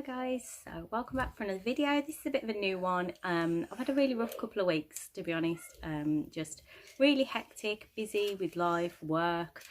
guys, so welcome back for another video. This is a bit of a new one. I've had a really rough couple of weeks, to be honest. Just really hectic, busy with life, work.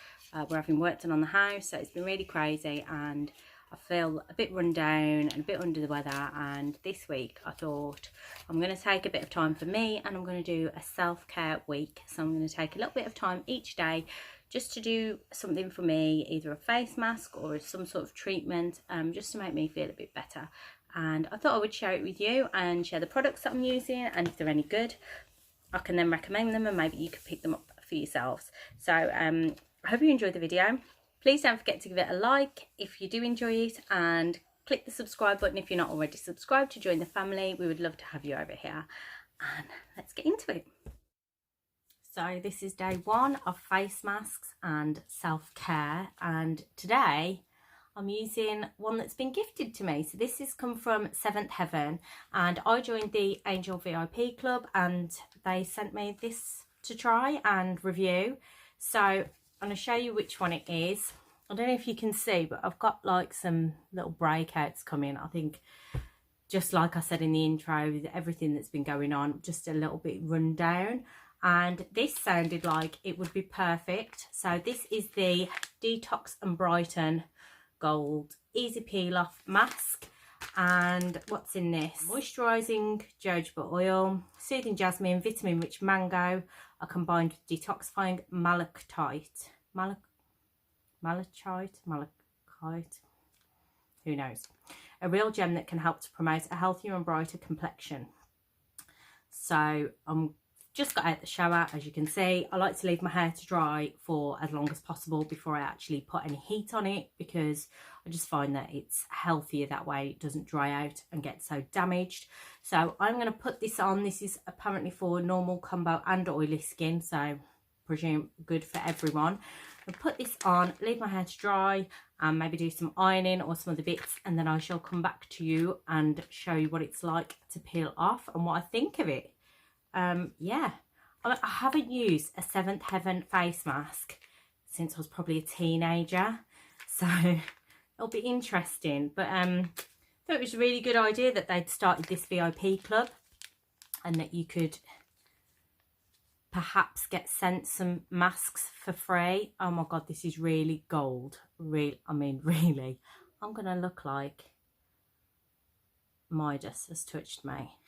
We're having work done on the house, so it's been really crazy and I feel a bit run down and a bit under the weather. And this week I thought I'm going to take a bit of time for me and I'm going to do a self-care week. So I'm going to take a little bit of time each day just to do something for me, either a face mask or some sort of treatment, just to make me feel a bit better. And I thought I would share it with you and share the products that I'm using, and if they're any good I can then recommend them and maybe you could pick them up for yourselves. So I hope you enjoyed the video. Please don't forget to give it a like if you do enjoy it, and click the subscribe button if you're not already subscribed to join the family. We would love to have you over here, and let's get into it. So this is day one of face masks and self-care, and today I'm using one that's been gifted to me. So this has come from Seventh Heaven, and I joined the Angel VIP club and they sent me this to try and review. So I'm going to show you which one it is. I don't know if you can see, but I've got like some little breakouts coming. I think, just like I said in the intro, with everything that's been going on, just a little bit run down. And this sounded like it would be perfect. So this is the Detox and Brighten Gold Easy Peel Off Mask. And what's in this? Moisturising jojoba oil, soothing jasmine, vitamin rich mango are combined with detoxifying malachite. Malachite? Who knows? A real gem that can help to promote a healthier and brighter complexion. So I'm just got out the shower. As you can see, I like to leave my hair to dry for as long as possible before I actually put any heat on it, because I just find that it's healthier that way. It doesn't dry out and get so damaged. So I'm going to put this on. This is apparently for normal, combo and oily skin, so presume good for everyone. I'll put this on, leave my hair to dry, and maybe do some ironing or some other bits, and then I shall come back to you and show you what it's like to peel off and what I think of it. Yeah, I haven't used a Seventh Heaven face mask since I was probably a teenager, so it'll be interesting. But I thought it was a really good idea that they'd started this VIP club and that you could perhaps get sent some masks for free. Oh my god, this is really gold. Really, I'm gonna look like Midas has touched me.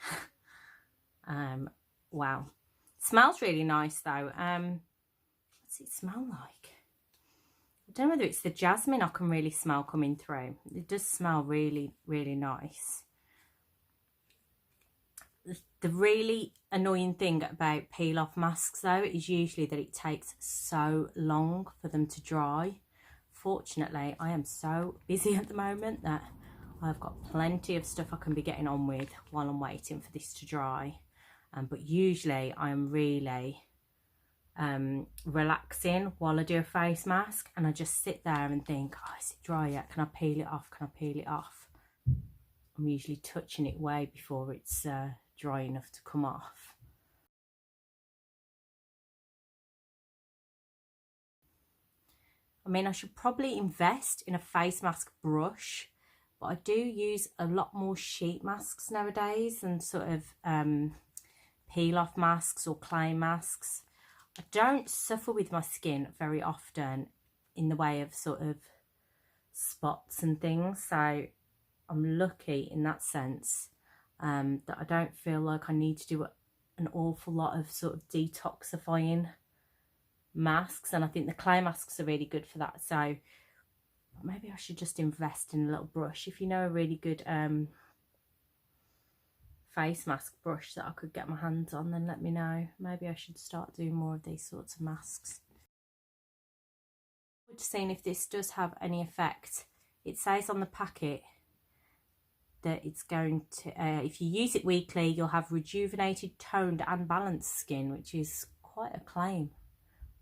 Wow, smells really nice though. What's it smell like? I don't know whether it's the jasmine I can really smell coming through. It does smell really, really nice. The really annoying thing about peel off masks though is usually that it takes so long for them to dry. Fortunately, I am so busy at the moment that I've got plenty of stuff I can be getting on with while I'm waiting for this to dry. But usually I'm really relaxing while I do a face mask, and I just sit there and think, oh, is it dry yet? Can I peel it off? Can I peel it off? I'm usually touching it way before it's dry enough to come off. I mean, I should probably invest in a face mask brush, but I do use a lot more sheet masks nowadays and sort of peel off masks or clay masks. I don't suffer with my skin very often in the way of sort of spots and things, so I'm lucky in that sense, that I don't feel like I need to do an awful lot of sort of detoxifying masks, and I think the clay masks are really good for that. So maybe I should just invest in a little brush. If you know a really good face mask brush that I could get my hands on, then let me know. Maybe I should start doing more of these sorts of masks. Just seeing if this does have any effect. It says on the packet that it's going to, if you use it weekly, you'll have rejuvenated, toned and balanced skin, which is quite a claim.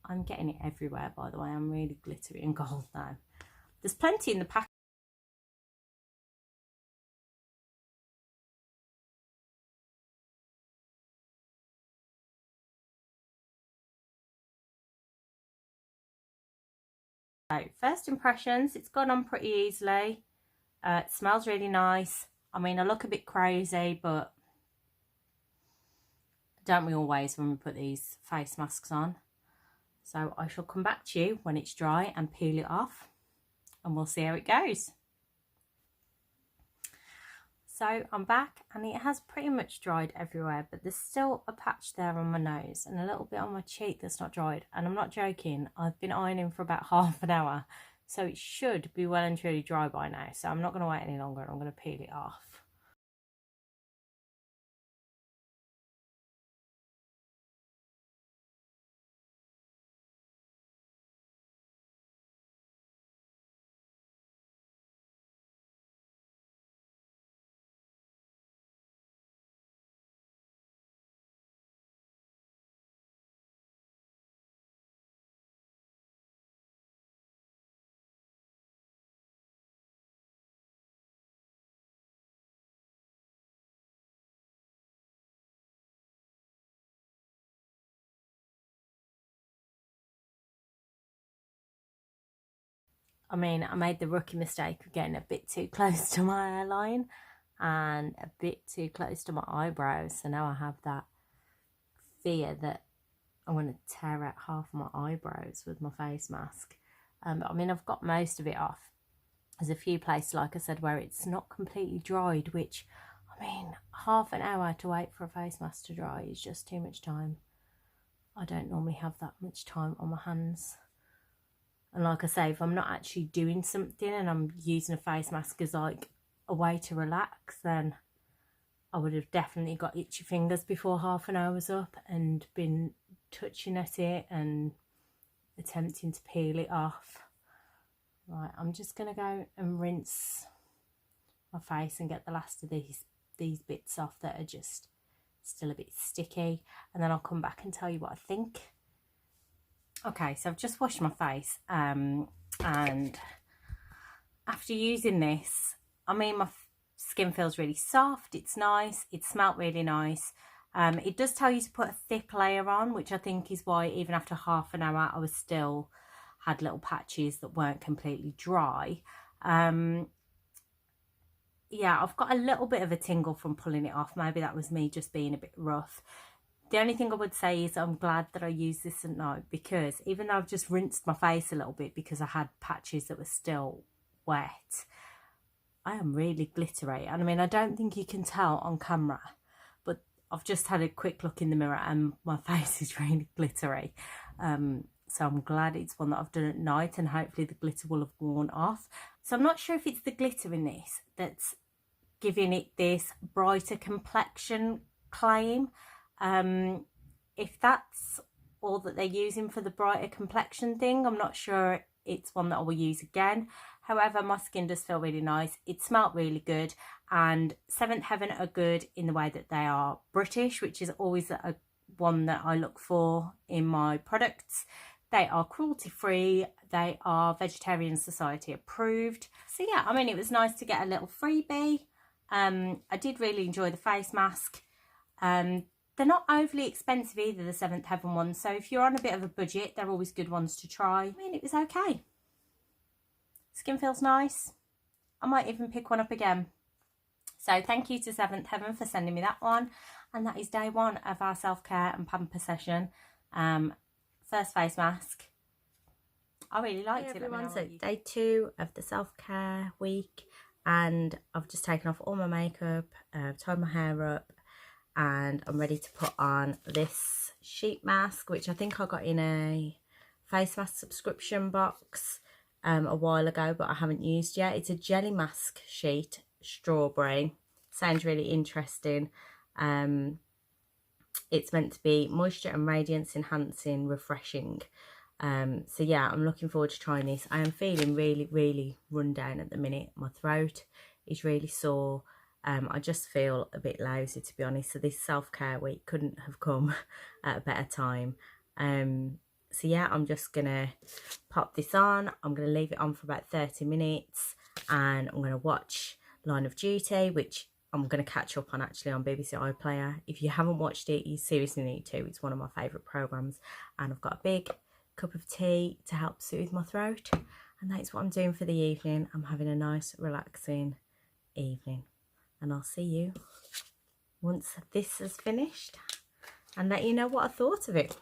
I'm getting it everywhere, by the way. I'm really glittery and gold now. There's plenty in the packet. So first impressions, it's gone on pretty easily. It smells really nice. I mean, I look a bit crazy, but don't we always when we put these face masks on? So I shall come back to you when it's dry and peel it off, and we'll see how it goes. So I'm back, and it has pretty much dried everywhere, but there's still a patch there on my nose and a little bit on my cheek that's not dried. And I'm not joking, I've been ironing for about half an hour, so it should be well and truly dry by now. So I'm not going to wait any longer, I'm going to peel it off. I mean, I made the rookie mistake of getting a bit too close to my hairline and a bit too close to my eyebrows. So now I have that fear that I'm going to tear out half of my eyebrows with my face mask. But I mean, I've got most of it off. There's a few places, like I said, where it's not completely dried, which, I mean, half an hour to wait for a face mask to dry is just too much time. I don't normally have that much time on my hands. And like I say, if I'm not actually doing something and I'm using a face mask as like a way to relax, then I would have definitely got itchy fingers before half an hour was up and been touching at it and attempting to peel it off. Right, I'm just going to go and rinse my face and get the last of these bits off that are just still a bit sticky, and then I'll come back and tell you what I think. Okay, so I've just washed my face, and after using this, I mean, my skin feels really soft, it's nice, it smelt really nice. It does tell you to put a thick layer on, which I think is why even after half an hour I was still had little patches that weren't completely dry. Yeah, I've got a little bit of a tingle from pulling it off. Maybe that was me just being a bit rough. The only thing I would say is I'm glad that I used this at night, because even though I've just rinsed my face a little bit because I had patches that were still wet, I am really glittery. And I mean, I don't think you can tell on camera, but I've just had a quick look in the mirror and my face is really glittery. So I'm glad it's one that I've done at night, and hopefully the glitter will have worn off. So I'm not sure if it's the glitter in this that's giving it this brighter complexion claim. If that's all that they're using for the brighter complexion thing, I'm not sure it's one that I will use again. However, my skin does feel really nice. It smelled really good, and Seventh Heaven are good in the way that they are British, which is always one that I look for in my products. They are cruelty free, they are Vegetarian Society approved. So yeah, I mean, it was nice to get a little freebie. I did really enjoy the face mask. They're not overly expensive either, the Seventh Heaven ones, so if you're on a bit of a budget, they're always good ones to try. I mean, it was okay. Skin feels nice. I might even pick one up again. So thank you to Seventh Heaven for sending me that one. And that is day one of our self-care and pamper session. First face mask. I really liked it. Everyone, so day two of the self-care week, and I've just taken off all my makeup, tied my hair up, and I'm ready to put on this sheet mask, which I think I got in a face mask subscription box a while ago, but I haven't used yet. It's a jelly mask sheet, strawberry. Sounds really interesting. It's meant to be moisture and radiance enhancing, refreshing. So yeah, I'm looking forward to trying this. I am feeling really run down at the minute. My throat is really sore. I just feel a bit lousy, to be honest. So this self-care week couldn't have come at a better time. So yeah, I'm just gonna pop this on. I'm gonna leave it on for about 30 minutes, and I'm gonna watch Line of Duty, which I'm going to catch up on actually on BBC iPlayer. If you haven't watched it, you seriously need to. It's one of my favourite programmes. And I've got a big cup of tea to help soothe my throat. And that's what I'm doing for the evening. I'm having a nice relaxing evening, and I'll see you once this is finished and let you know what I thought of it.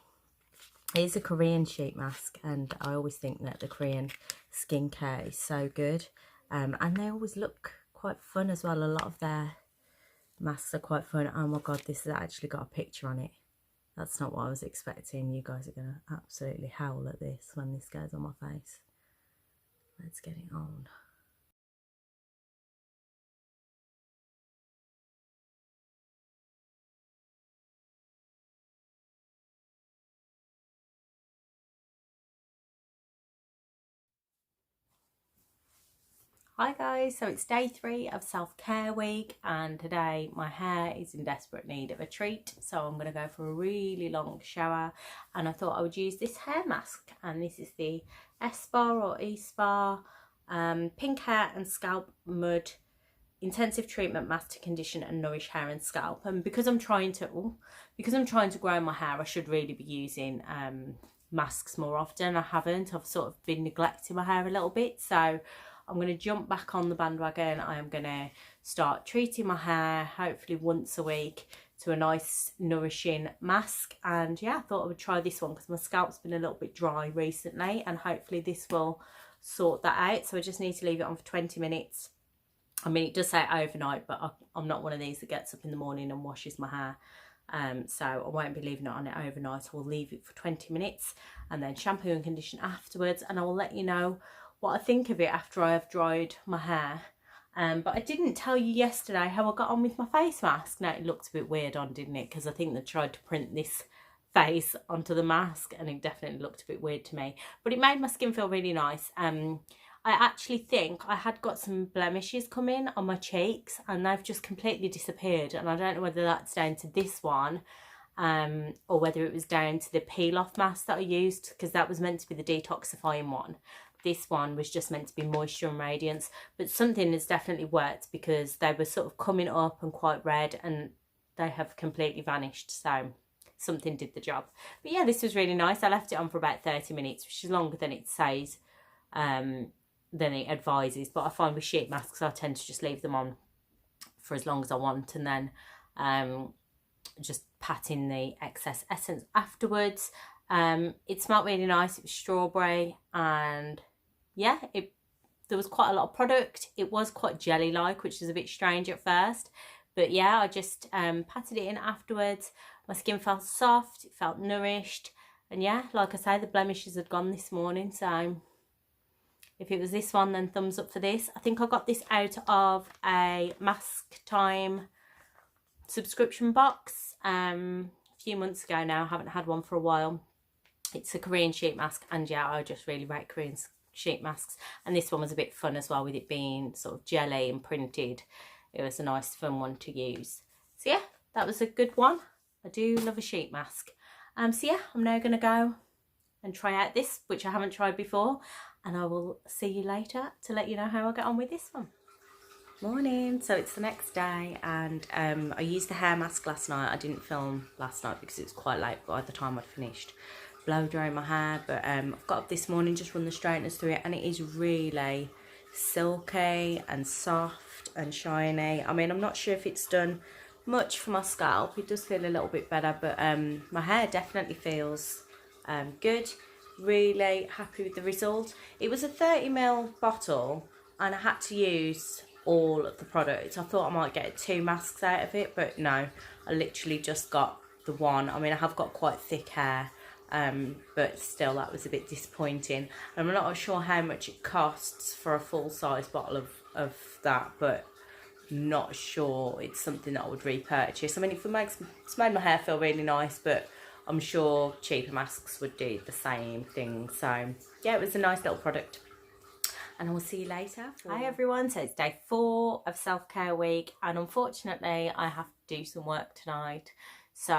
It's a Korean sheet mask, and I always think that the Korean skincare is so good, and they always look quite fun as well. A lot of their masks are quite fun. Oh my god, this has actually got a picture on it. That's not what I was expecting. You guys are going to absolutely howl at this when this goes on my face. Let's get it on. Hi guys, so it's day 3 of self-care week, and today my hair is in desperate need of a treat, so I'm going to go for a really long shower, and I thought I would use this hair mask, and this is the ESPA or ESPA Pink Hair and Scalp Mud Intensive Treatment Mask to condition and nourish hair and scalp. And because I'm trying to grow my hair, I should really be using masks more often. I haven't. I've sort of been neglecting my hair a little bit, so I'm going to jump back on the bandwagon. I am going to start treating my hair hopefully once a week to a nice nourishing mask. And yeah, I thought I would try this one because my scalp's been a little bit dry recently, and hopefully this will sort that out. So I just need to leave it on for 20 minutes. I mean, it does say overnight, but I'm not one of these that gets up in the morning and washes my hair. So I won't be leaving it on it overnight. I will leave it for 20 minutes and then shampoo and condition afterwards, and I will let you know what I think of it after I have dried my hair. But I didn't tell you yesterday how I got on with my face mask. Now, it looked a bit weird on, didn't it? Because I think they tried to print this face onto the mask, and it definitely looked a bit weird to me. But it made my skin feel really nice. I actually think I had got some blemishes coming on my cheeks, and they've just completely disappeared. And I don't know whether that's down to this one, or whether it was down to the peel-off mask that I used, because that was meant to be the detoxifying one. This one was just meant to be moisture and radiance, but something has definitely worked because they were sort of coming up and quite red, and they have completely vanished, so something did the job. But yeah, this was really nice. I left it on for about 30 minutes, which is longer than it says, than it advises, but I find with sheet masks I tend to just leave them on for as long as I want, and then just pat in the excess essence afterwards. It smelled really nice. It was strawberry, and yeah, there was quite a lot of product. It was quite jelly like, which is a bit strange at first, but yeah, I just patted it in afterwards. My skin felt soft, it felt nourished, and yeah, like I say, the blemishes had gone this morning. So if it was this one, then thumbs up for this. I think I got this out of a Mask Time subscription box a few months ago now. I haven't had one for a while. It's a Korean sheet mask, and yeah, I just really rate Korean sheet masks, and this one was a bit fun as well, with it being sort of jelly and printed. It was a nice fun one to use. So yeah, that was a good one. I do love a sheet mask. So yeah, I'm now going to go and try out this, which I haven't tried before, and I will see you later to let you know how I get on with this one. Morning. So it's the next day, and I used the hair mask last night. I didn't film last night because it was quite late by the time I'd finished blow drying my hair, but I've got up this morning, just run the straighteners through it, and it is really silky and soft and shiny. I mean, I'm not sure if it's done much for my scalp. It does feel a little bit better, but my hair definitely feels good. Really happy with the result. It was a 30ml bottle, and I had to use all of the products. I thought I might get 2 masks out of it, but no, I literally just got the one. I mean, I have got quite thick hair, but still, that was a bit disappointing. I'm not sure how much it costs for a full-size bottle of that, but not sure it's something that I would repurchase. I mean, it's made my hair feel really nice, but I'm sure cheaper masks would do the same thing. So yeah, it was a nice little product, and I will see you later. Hi everyone, so it's day 4 of self-care week, and unfortunately I have to do some work tonight. So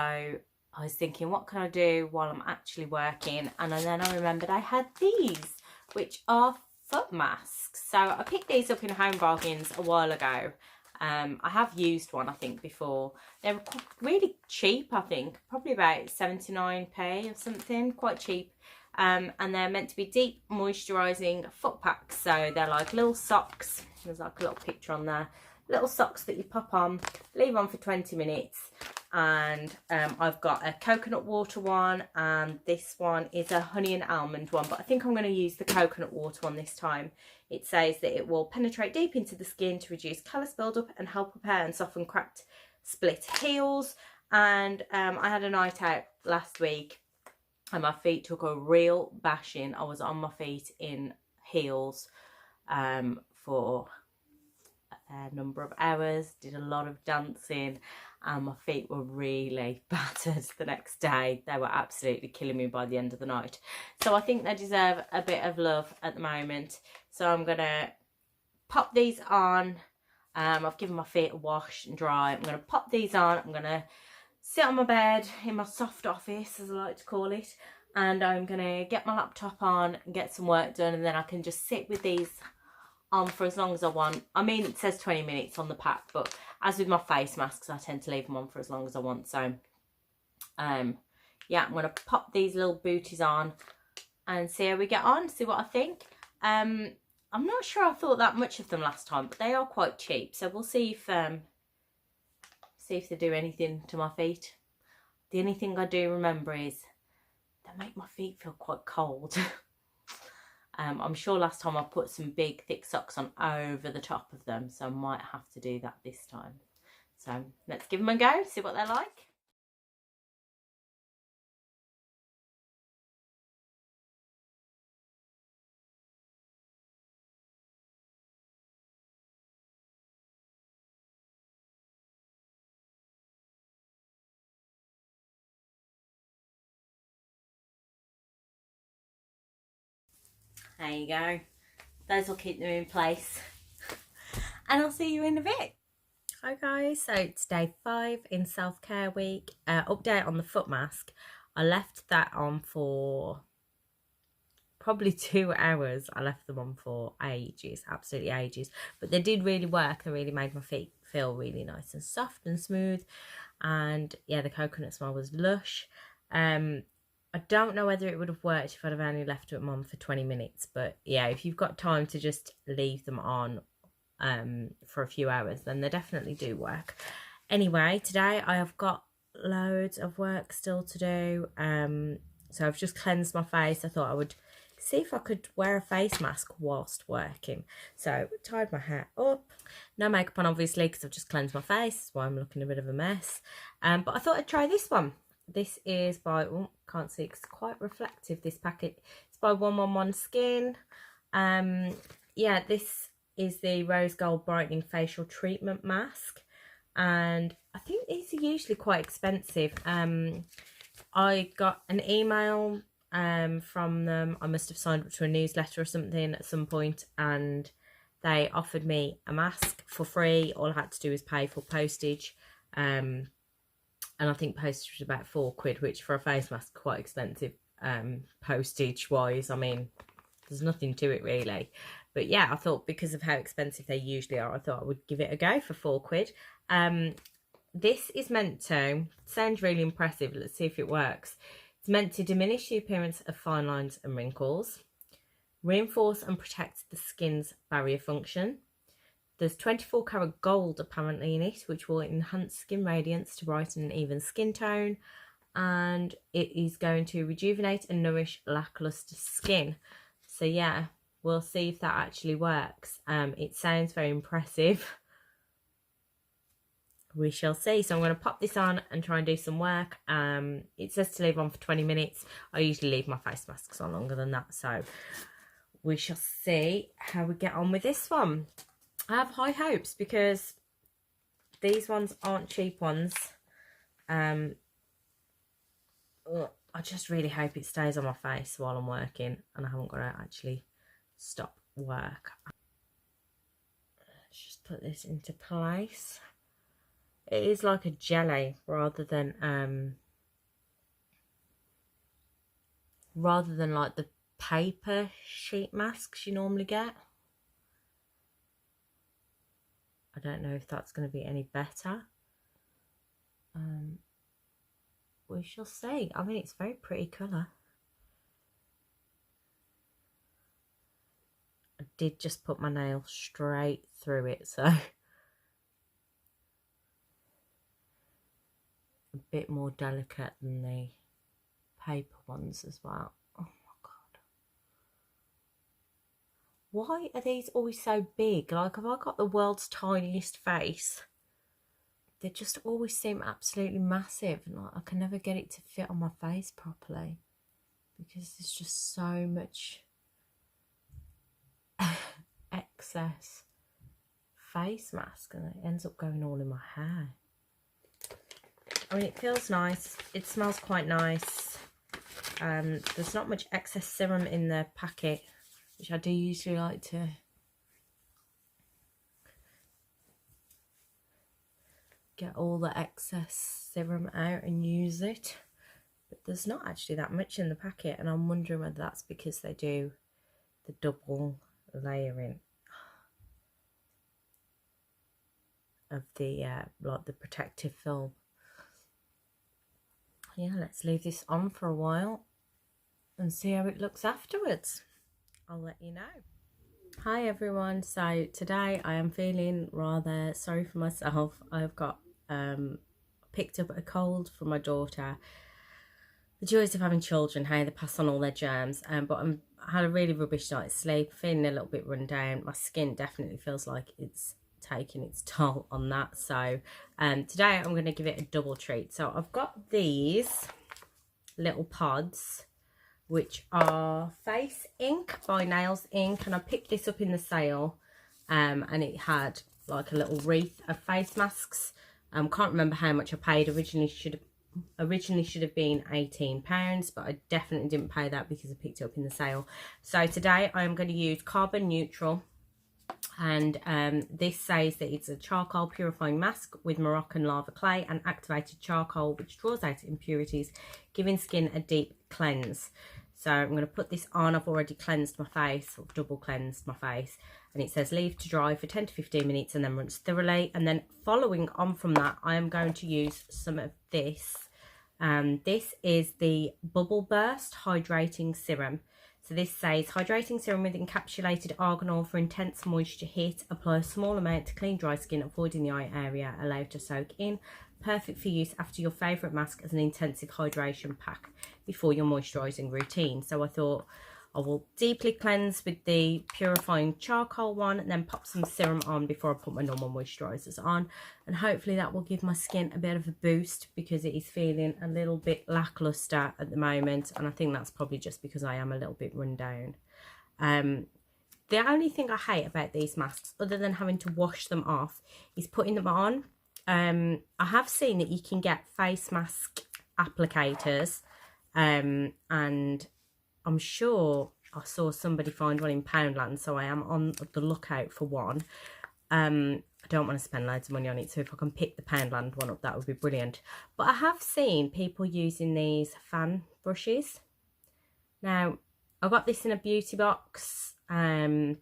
I was thinking, what can I do while I'm actually working? And then I remembered I had these, which are foot masks. So I picked these up in Home Bargains a while ago. I have used one, I think, before. They were really cheap, I think, probably about 79p or something, quite cheap. and they're meant to be deep moisturising foot packs. So they're like little socks. There's like a little picture on there. Little socks that you pop on, leave on for 20 minutes. And I've got a coconut water one, and this one is a honey and almond one, but I think I'm going to use the coconut water one this time. It says that it will penetrate deep into the skin to reduce callus buildup and help repair and soften cracked split heels. And I had a night out last week and my feet took a real bashing. I was on my feet in heels for a number of hours, did a lot of dancing, and my feet were really battered the next day. They were absolutely killing me by the end of the night. So I think they deserve a bit of love at the moment. So I'm going to pop these on. I've given my feet a wash and dry. I'm going to pop these on. I'm going to sit on my bed in my soft office, as I like to call it, and I'm going to get my laptop on and get some work done, and then I can just sit with these on for as long as I want. I mean, it says 20 minutes on the pack, but as with my face masks, I tend to leave them on for as long as I want. So yeah, I'm going to pop these little booties on and see how we get on, see what I think. I'm not sure I thought that much of them last time, but they are quite cheap, so we'll see if they do anything to my feet. The only thing I do remember is they make my feet feel quite cold. I'm sure last time I put some big thick socks on over the top of them, so I might have to do that this time. So let's give them a go, see what they're like. There you go. Those will keep them in place. And I'll see you in a bit. Hi guys, so it's day 5 in self-care week. Update on the foot mask. I left that on for probably 2 hours. I left them on for ages, absolutely ages. But they did really work. They really made my feet feel really nice and soft and smooth. And yeah, the coconut smell was lush. I don't know whether it would have worked if I'd have only left them on for 20 minutes. But yeah, if you've got time to just leave them on for a few hours, then they definitely do work. Anyway, today I have got loads of work still to do. So I've just cleansed my face. I thought I would see if I could wear a face mask whilst working. So tied my hair up, no makeup on obviously because I've just cleansed my face. That's why I'm looking a bit of a mess. But I thought I'd try this one. This is by, oh, can't see, it's quite reflective, this packet. It's by 111 Skin. Yeah, this is the Rose Gold Brightening Facial Treatment Mask. And I think these are usually quite expensive. I got an email from them. I must have signed up to a newsletter or something at some point, and they offered me a mask for free. All I had to do was pay for postage. And I think postage was about £4, which for a face mask quite expensive, postage wise. I mean, there's nothing to it really. But yeah, I thought because of how expensive they usually are, I thought I would give it a go for £4. This is meant to, sounds really impressive, let's see if it works. It's meant to diminish the appearance of fine lines and wrinkles, reinforce and protect the skin's barrier function. There's 24 karat gold apparently in it, which will enhance skin radiance to brighten an even skin tone. And it is going to rejuvenate and nourish lackluster skin. So yeah, we'll see if that actually works. It sounds very impressive. We shall see. So I'm going to pop this on and try and do some work. It says to leave on for 20 minutes. I usually leave my face masks on longer than that. So we shall see how we get on with this one. I have high hopes because these ones aren't cheap ones. I just really hope it stays on my face while I'm working and I haven't got to actually stop work. Let's just put this into place. It is like a jelly rather than like the paper sheet masks you normally get. I don't know if that's going to be any better. We shall see. I mean, it's a very pretty colour. did just put my nail straight through it, so a bit more delicate than the paper ones as well. Oh my god, why are these always so big? Like, have I got the world's tiniest face? They just always seem absolutely massive, and like, I can never get it to fit on my face properly because there's just so much excess face mask, and it ends up going all in my hair. I mean, it feels nice, it smells quite nice. There's not much excess serum in the packet, which I do usually like to get all the excess serum out and use it, but there's not actually that much in the packet, and I'm wondering whether that's because they do the double layering of the like the protective film. Yeah, let's leave this on for a while and see how it looks afterwards. I'll let you know. Hi everyone, so today I am feeling rather sorry for myself. I've got picked up a cold from my daughter. The joys of having children, how they pass on all their germs, but I had a really rubbish night's sleep, feeling a little bit run down. My skin definitely feels like it's taking its toll on that, so today I'm going to give it a double treat. So I've got these little pods, which are Face Inc by Nails Inc, and I picked this up in the sale, and it had like a little wreath of face masks. Can't remember how much I paid. Originally should have been £18, but I definitely didn't pay that because I picked it up in the sale. So today I'm going to use Carbon Neutral, and this says that it's a charcoal purifying mask with Moroccan lava clay and activated charcoal, which draws out impurities, giving skin a deep cleanse. So I'm going to put this on. I've already cleansed my face, or double cleansed my face, and it says leave to dry for 10 to 15 minutes and then rinse thoroughly. And then following on from that, I am going to use some of this. This is the Bubble Burst Hydrating Serum. So this says hydrating serum with encapsulated argan oil for intense moisture hit. Apply a small amount to clean dry skin, avoiding the eye area. Allow to soak in. Perfect for use after your favourite mask as an intensive hydration pack before your moisturising routine. So I thought I will deeply cleanse with the purifying charcoal one and then pop some serum on before I put my normal moisturisers on. And hopefully that will give my skin a bit of a boost, because it is feeling a little bit lacklustre at the moment. And I think that's probably just because I am a little bit run down. The only thing I hate about these masks, other than having to wash them off, is putting them on. I have seen that you can get face mask applicators, and I'm sure I saw somebody find one in Poundland, so I am on the lookout for one. I don't want to spend loads of money on it, so if I can pick the Poundland one up, that would be brilliant. But I have seen people using these fan brushes. Now, I got this in a beauty box, and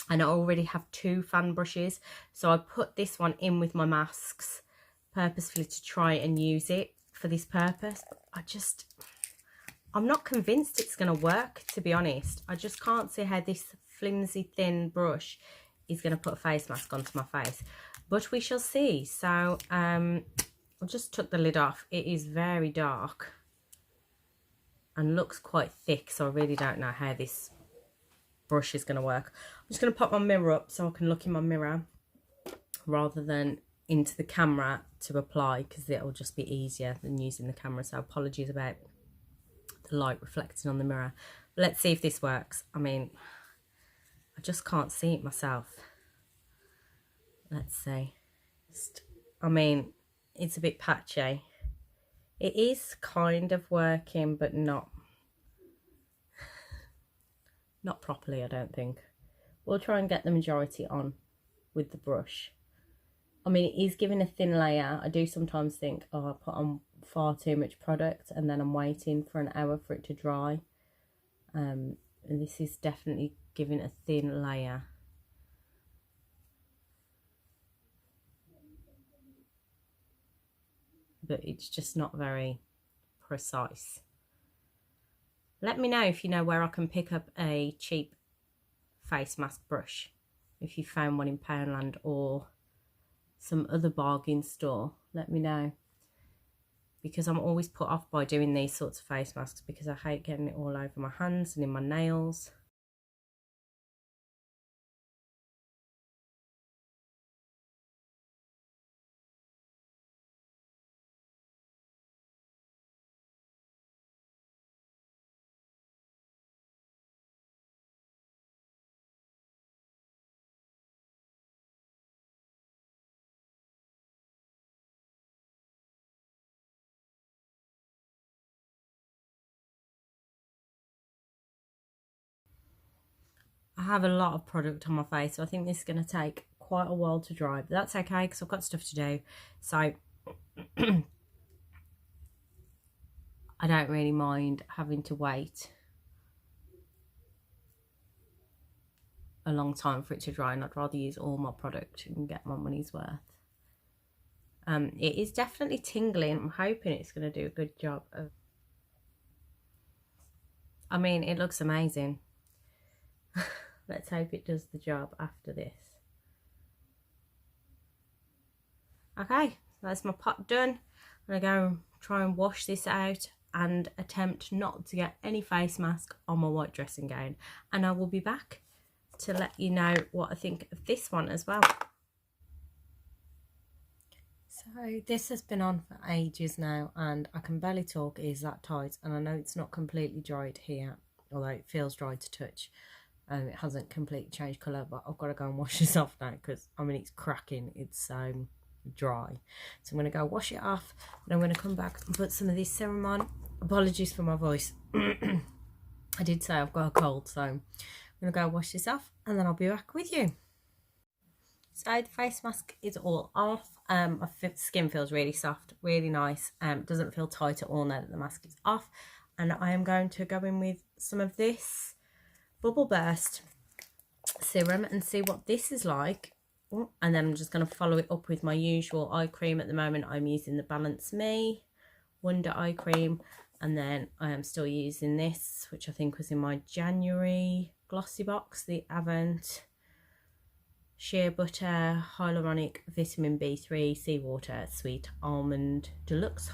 I already have 2 fan brushes, so I put this one in with my masks purposefully to try and use it for this purpose. I'm not convinced it's going to work, to be honest. I just can't see how this flimsy thin brush is going to put a face mask onto my face, but we shall see. So I just took the lid off. It is very dark and looks quite thick, so I really don't know how this brush is going to work. I'm just going to pop my mirror up so I can look in my mirror rather than into the camera to apply, because it'll just be easier than using the camera. So apologies about the light reflecting on the mirror, but let's see if this works. I mean, I just can't see it myself. Let's see. I mean, it's a bit patchy. It is kind of working, but not properly, I don't think. We'll try and get the majority on with the brush. I mean, it is giving a thin layer. I do sometimes think, oh, I put on far too much product and then I'm waiting for an hour for it to dry. And this is definitely giving a thin layer. But it's just not very precise. Let me know if you know where I can pick up a cheap face mask brush. If you found one in Poundland or some other bargain store, let me know, because I'm always put off by doing these sorts of face masks because I hate getting it all over my hands and in my nails. I have a lot of product on my face, so I think this is going to take quite a while to dry, but that's okay because I've got stuff to do. So I don't really mind having to wait a long time for it to dry, and I'd rather use all my product and get my money's worth. It is definitely tingling. I'm hoping it's going to do a good job of... I mean, it looks amazing. Let's hope it does the job after this. Okay, that's my pot done. I'm going to go and try and wash this out and attempt not to get any face mask on my white dressing gown. And I will be back to let you know what I think of this one as well. So this has been on for ages now and I can barely talk, it is that tight, and I know it's not completely dried here, although it feels dry to touch. It hasn't completely changed colour, but I've got to go and wash this off now because, I mean, it's cracking, it's dry. So I'm going to go wash it off and I'm going to come back and put some of this serum on. Apologies for my voice. I did say I've got a cold, so I'm going to go wash this off and then I'll be back with you. So the face mask is all off. My skin feels really soft, really nice. Doesn't feel tight at all now that the mask is off. And I am going to go in with some of this Bubble Burst serum and see what this is like. And then I'm just going to follow it up with my usual eye cream. At the moment I'm using the Balance Me Wonder Eye Cream, and then I am still using this, which I think was in my January glossy box, the Avant Shea Butter Hyaluronic Vitamin B3 Seawater Sweet Almond Deluxe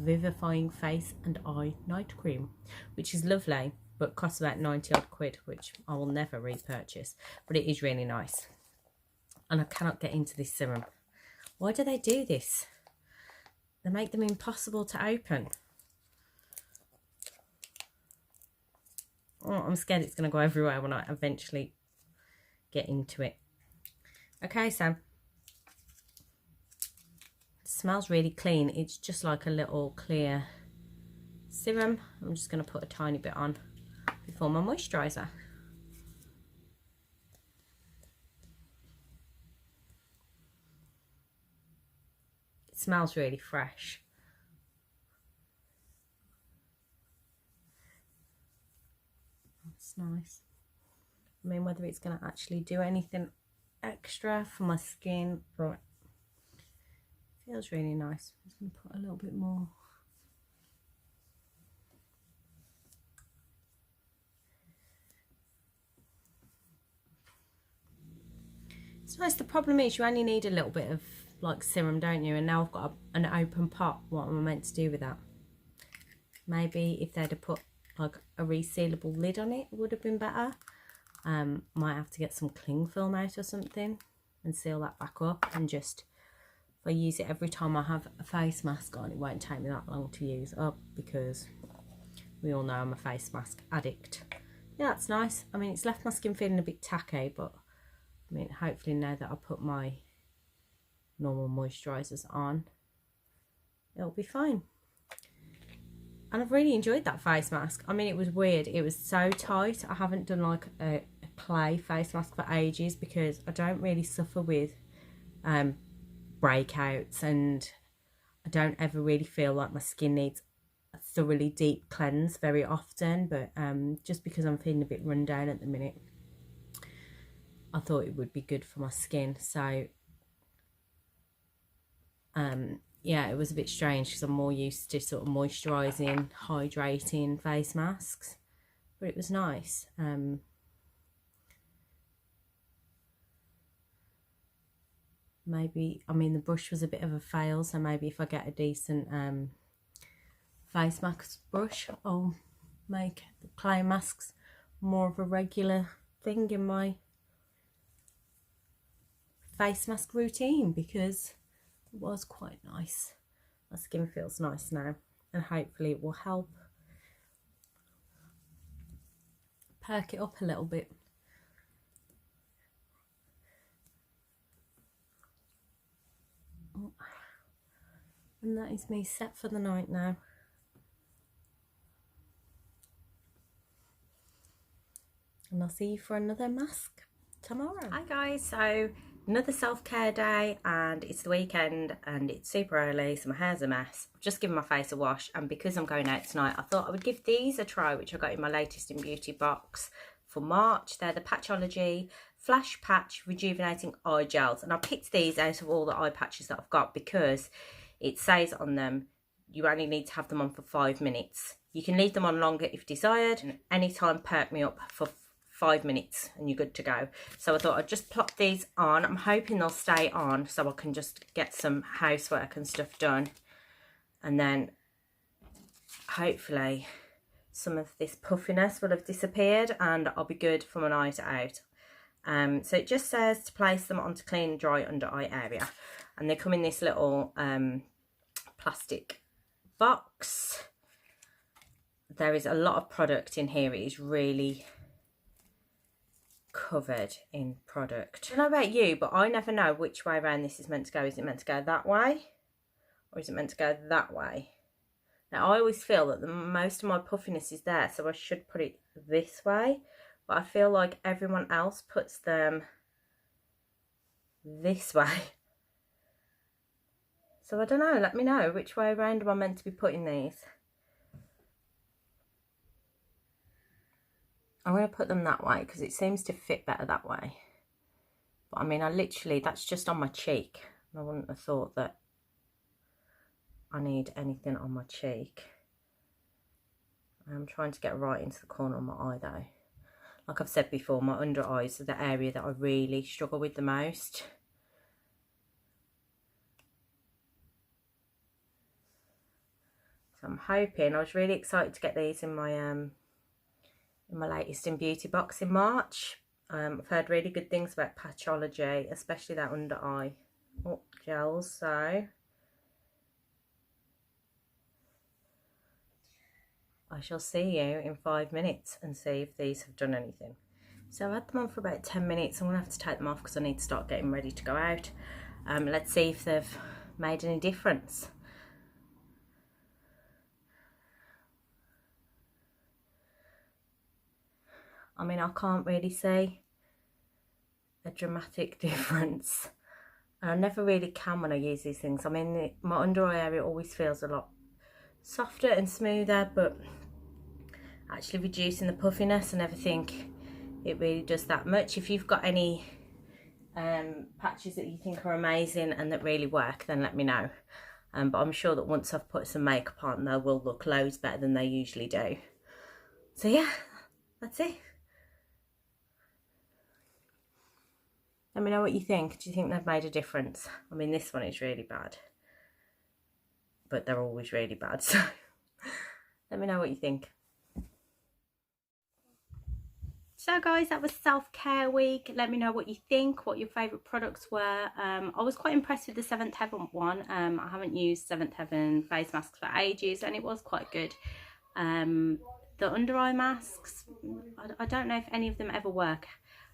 Vivifying Face and Eye Night Cream, which is lovely but costs about 90 odd quid, which I will never repurchase, but it is really nice. And I cannot get into this serum. Why do they do this? They make them impossible to open. Oh, I'm scared it's going to go everywhere when I eventually get into it. Okay, so it smells really clean. It's just like a little clear serum. I'm just going to put a tiny bit on before my moisturiser. It smells really fresh. That's nice. I mean, whether it's going to actually do anything extra for my skin, but it feels really nice. I'm just going to put a little bit more. It's nice. The problem is you only need a little bit of like serum, don't you? And now I've got an open pot. What am I meant to do with that? Maybe if they'd have put like a resealable lid on it, would have been better. Might have to get some cling film out or something and seal that back up, and just, if I use it every time I have a face mask on, it won't take me that long to use up, because we all know I'm a face mask addict. Yeah, that's nice. I mean, it's left my skin feeling a bit tacky, but I mean, hopefully now that I put my normal moisturisers on, it'll be fine. And I've really enjoyed that face mask. I mean, it was weird. It was so tight. I haven't done like a clay face mask for ages because I don't really suffer with breakouts, and I don't ever really feel like my skin needs a thoroughly deep cleanse very often. But just because I'm feeling a bit run down at the minute, I thought it would be good for my skin. So yeah, it was a bit strange because I'm more used to sort of moisturising, hydrating face masks, but it was nice. maybe, I mean, the brush was a bit of a fail, so maybe if I get a decent face mask brush, I'll make the clay masks more of a regular thing in my face mask routine, because it was quite nice. My skin feels nice now, and hopefully it will help perk it up a little bit. And that is me set for the night now. And I'll see you for another mask tomorrow. Hi guys, so another self-care day, and it's the weekend and it's super early, so my hair's a mess. I've just given my face a wash, and because I'm going out tonight, I thought I would give these a try, which I got in my latest in beauty box for March. They're the Patchology Flash Patch Rejuvenating Eye Gels, and I picked these out of all the eye patches that I've got because it says on them you only need to have them on for 5 minutes. You can leave them on longer if desired, and anytime perk me up for 5 minutes and you're good to go. So I thought I'd just plop these on. I'm hoping they'll stay on so I can just get some housework and stuff done, and then hopefully some of this puffiness will have disappeared and I'll be good for my night out. So it just says to place them onto clean and dry under eye area, and they come in this little plastic box. There is a lot of product in here. It is really covered in product. I don't know about you, but I never know which way around this is meant to go. Is it meant to go that way, or is it meant to go that way? Now I always feel that most of my puffiness is there, so I should put it this way, but I feel like everyone else puts them this way. So I don't know, let me know which way around am I meant to be putting these. I'm going to put them that way because it seems to fit better that way. But I mean, I literally, that's just on my cheek. I wouldn't have thought that I need anything on my cheek. I'm trying to get right into the corner of my eye though. Like I've said before, my under eyes are the area that I really struggle with the most. So I'm hoping, I was really excited to get these in my latest in beauty box in March. I've heard really good things about Patchology, especially that under eye gels. So I shall see you in 5 minutes and see if these have done anything. So I had them on for about 10 minutes. I'm gonna have to take them off because I need to start getting ready to go out. Let's see if they've made any difference. I mean, I can't really see a dramatic difference. And I never really can when I use these things. I mean, my under eye area always feels a lot softer and smoother, but actually reducing the puffiness and everything, it really does that much. If you've got any patches that you think are amazing and that really work, then let me know. But I'm sure that once I've put some makeup on, they will look loads better than they usually do. So yeah, that's it. Let me know what you think. Do you think they've made a difference? I mean, this one is really bad, but they're always really bad, so let me know what you think. So guys, that was self-care week. Let me know what you think, what your favourite products were. I was quite impressed with the Seventh Heaven one. I haven't used Seventh Heaven face masks for ages, and it was quite good. The under eye masks, I don't know if any of them ever work.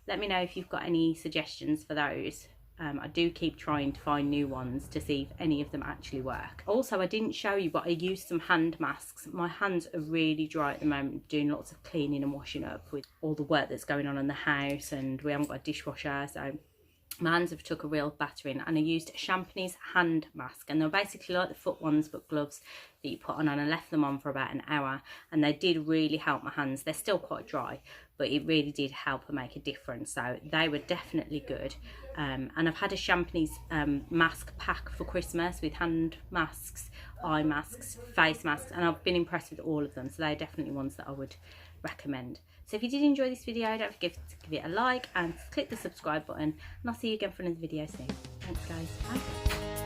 Let me know if you've got any suggestions for those. I do keep trying to find new ones to see if any of them actually work. Also, I didn't show you, but I used some hand masks. My hands are really dry at the moment, doing lots of cleaning and washing up with all the work that's going on in the house, and we haven't got a dishwasher, so my hands have took a real battering. And I used a Champneys hand mask, and they're basically like the foot ones but gloves that you put on, and I left them on for about an hour, and they did really help my hands. They're still quite dry, but it really did help and make a difference, so they were definitely good. And I've had a Champneys mask pack for Christmas with hand masks, eye masks, face masks, and I've been impressed with all of them, so they're definitely ones that I would recommend. So if you did enjoy this video, don't forget to give it a like and click the subscribe button, and I'll see you again for another video soon. Thanks guys, bye.